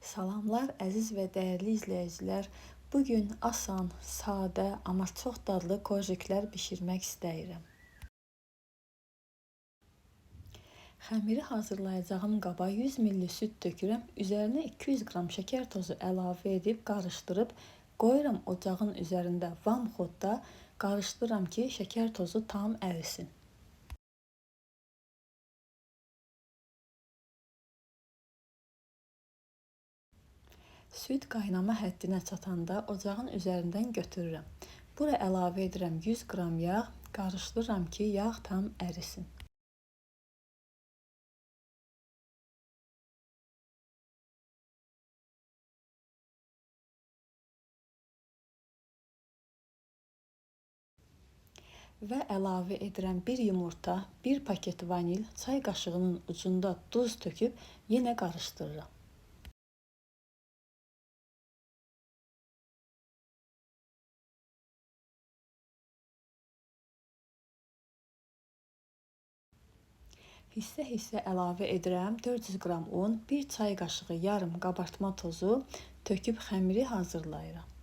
Salamlar əziz və dəyərli izləyicilər. Bugün asan, sadə, amma çox dadlı korjiklər bişirmək istəyirəm. Xəmiri hazırlayacağım qaba 100 ml süd tökürəm. Üzərinə 200 qram şəkər tozu əlavə edib qarışdırıb qoyuram ocağın üzərində vamxodda qarışdırıram ki, şəkər tozu tam ərisin. Süd qaynama həddinə çatanda ocağın üzərindən götürürəm. Bura əlavə edirəm 100 qram yağ, qarışdırıram ki, yağ tam ərisin. Və əlavə edirəm 1 yumurta, 1 paket vanil, çay qaşığının ucunda duz töküb yenə qarışdırıram. Hissə-hissə əlavə edirəm 400 qram un, 1 çay qaşığı yarım qabartma tozu töküb xəmiri hazırlayıram.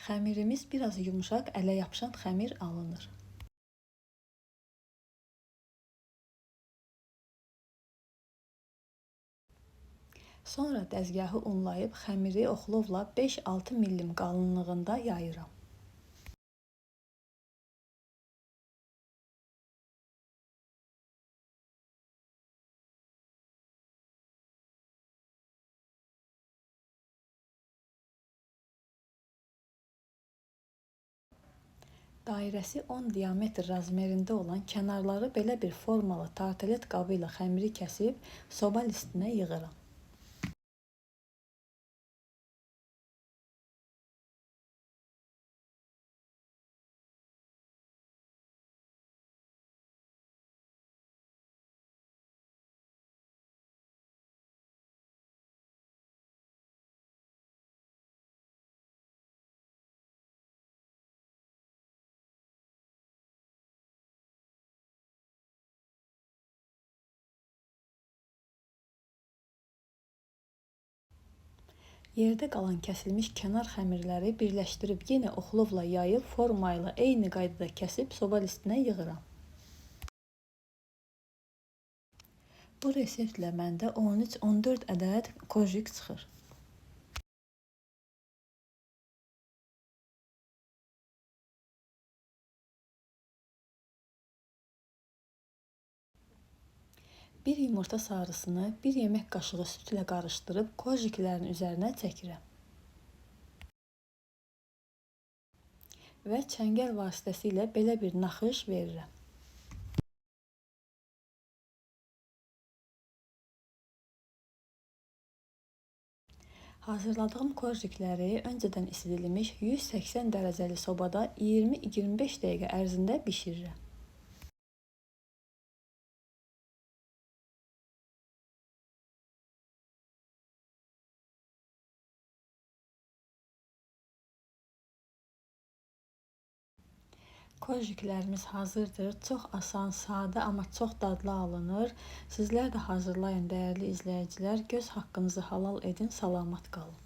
Xəmirimiz biraz yumuşaq, ələ yapışan xəmir alınır. Sonra dəzgahı unlayıb xəmiri oxlovla 5-6 mm qalınlığında yayıram. Dairəsi 10 diametr razmerində olan kənarları belə bir formalı tartelet qabı ilə xəmiri kəsib soba listinə yığıram. Yerdə qalan kəsilmiş kənar xəmirləri birləşdirib yenə oxlovla yayıb forma ilə eyni qaydada kəsib soba listinə yığıram. Bu reseptlə məndə 13-14 ədəd korjik çıxır. Bir yumurta sarısını 1 yemək qaşığı südlə qarışdırıb korjiklərin üzərinə çəkirəm. Və çəngəl vasitəsilə belə bir naxış verirəm. Hazırladığım korjikləri öncədən isidilmiş 180 dərəcəli sobada 20-25 dəqiqə ərzində bişirirəm. Korjiklərimiz hazırdır. Çox asan, sadə, amma çox dadlı alınır. Sizlər də hazırlayın dəyərli izləyicilər. Göz haqqınızı halal edin. Salamat qalın.